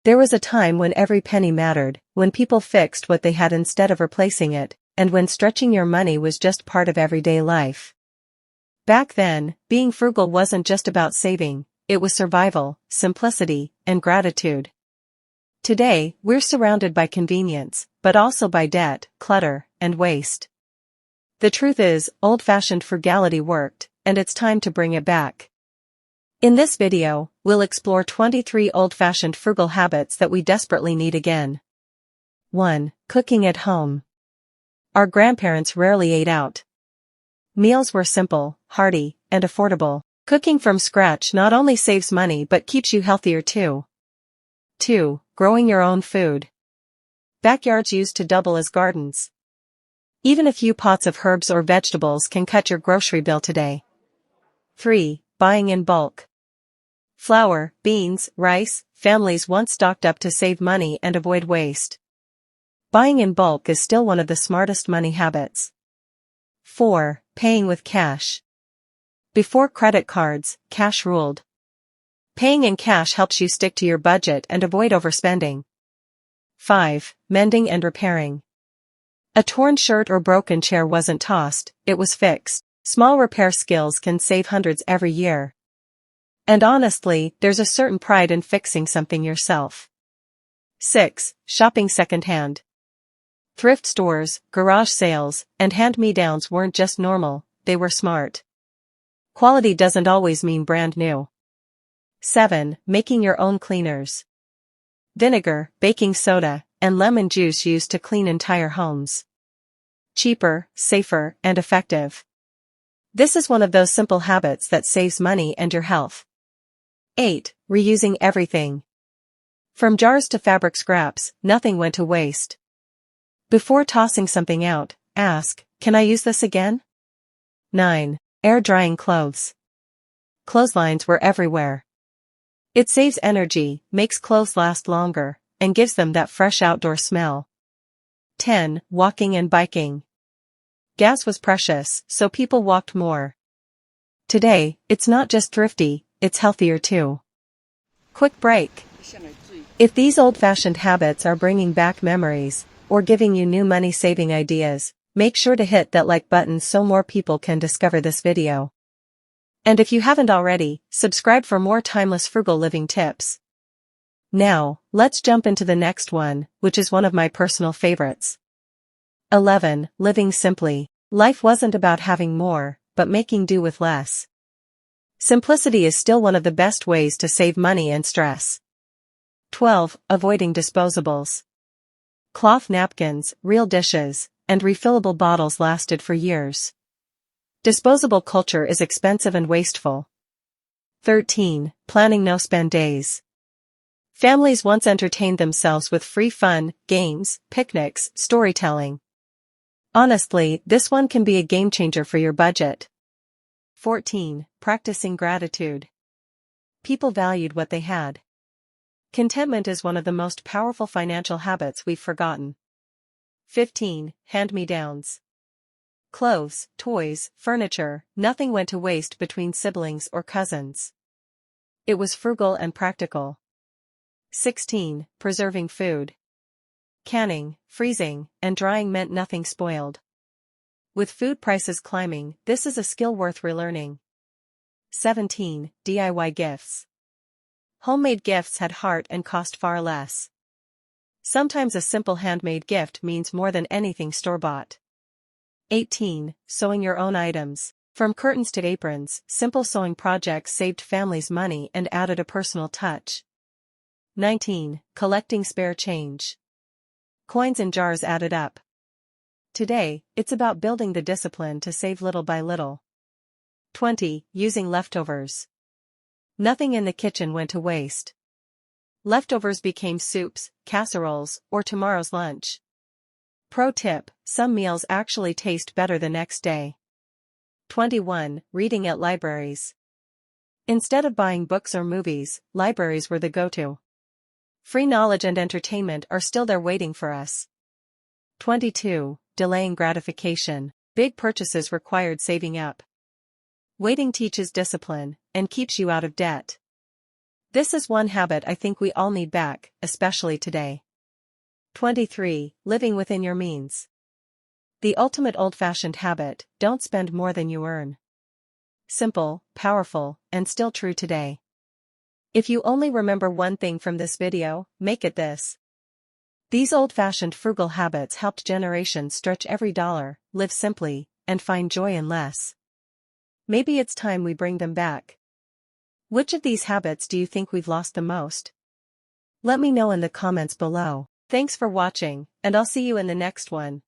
There was a time when every penny mattered, when people fixed what they had instead of replacing it, and when stretching your money was just part of everyday life. Back then, being frugal wasn't just about saving, it was survival, simplicity, and gratitude. Today, we're surrounded by convenience, but also by debt, clutter, and waste. The truth is, old-fashioned frugality worked, and it's time to bring it back. In this video, we'll explore 23 old-fashioned frugal habits that we desperately need again. 1. Cooking at home. Our grandparents rarely ate out. Meals were simple, hearty, and affordable. Cooking from scratch not only saves money but keeps you healthier too. 2. Growing your own food. Backyards used to double as gardens. Even a few pots of herbs or vegetables can cut your grocery bill today. 3. Buying in bulk. Flour, beans, rice, families once stocked up to save money and avoid waste. Buying in bulk is still one of the smartest money habits. 4. Paying with cash. Before credit cards, cash ruled. Paying in cash helps you stick to your budget and avoid overspending. 5. Mending and repairing. A torn shirt or broken chair wasn't tossed, it was fixed. Small repair skills can save hundreds every year. And honestly, there's a certain pride in fixing something yourself. 6. Shopping secondhand. Thrift stores, garage sales, and hand-me-downs weren't just normal, they were smart. Quality doesn't always mean brand new. 7. Making your own cleaners. Vinegar, baking soda, and lemon juice used to clean entire homes. Cheaper, safer, and effective. This is one of those simple habits that saves money and your health. 8. Reusing everything. From jars to fabric scraps, nothing went to waste. Before tossing something out, ask, "Can I use this again?" 9. Air drying clothes. Clotheslines were everywhere. It saves energy, makes clothes last longer, and gives them that fresh outdoor smell. 10. Walking and biking. Gas was precious, so people walked more. Today, it's not just thrifty, it's healthier too. Quick break. If these old-fashioned habits are bringing back memories, or giving you new money-saving ideas, make sure to hit that like button so more people can discover this video. And if you haven't already, subscribe for more timeless frugal living tips. Now, let's jump into the next one, which is one of my personal favorites. 11. Living simply. Life wasn't about having more, but making do with less. Simplicity is still one of the best ways to save money and stress. 12. Avoiding disposables. Cloth napkins, real dishes, and refillable bottles lasted for years. Disposable culture is expensive and wasteful. 13. Planning no-spend days. Families once entertained themselves with free fun, games, picnics, storytelling. Honestly, this one can be a game-changer for your budget. 14. Practicing gratitude. People valued what they had. Contentment is one of the most powerful financial habits we've forgotten. 15. Hand-me-downs. Clothes, toys, furniture, nothing went to waste between siblings or cousins. It was frugal and practical. 16. Preserving food. Canning, freezing, and drying meant nothing spoiled. With food prices climbing, this is a skill worth relearning. 17. DIY gifts. Homemade gifts had heart and cost far less. Sometimes a simple handmade gift means more than anything store-bought. 18. Sewing your own items. From curtains to aprons, simple sewing projects saved families money and added a personal touch. 19. Collecting spare change. Coins and jars added up. Today, it's about building the discipline to save little by little. 20. Using leftovers. Nothing in the kitchen went to waste. Leftovers became soups, casseroles, or tomorrow's lunch. Pro tip, some meals actually taste better the next day. 21. Reading at libraries. Instead of buying books or movies, libraries were the go-to. Free knowledge and entertainment are still there waiting for us. 22. Delaying gratification. Big purchases required saving up. Waiting teaches discipline, and keeps you out of debt. This is one habit I think we all need back, especially today. 23. Living within your means. The ultimate old-fashioned habit: don't spend more than you earn. Simple, powerful, and still true today. If you only remember one thing from this video, make it this. These old-fashioned frugal habits helped generations stretch every dollar, live simply, and find joy in less. Maybe it's time we bring them back. Which of these habits do you think we've lost the most? Let me know in the comments below. Thanks for watching, and I'll see you in the next one.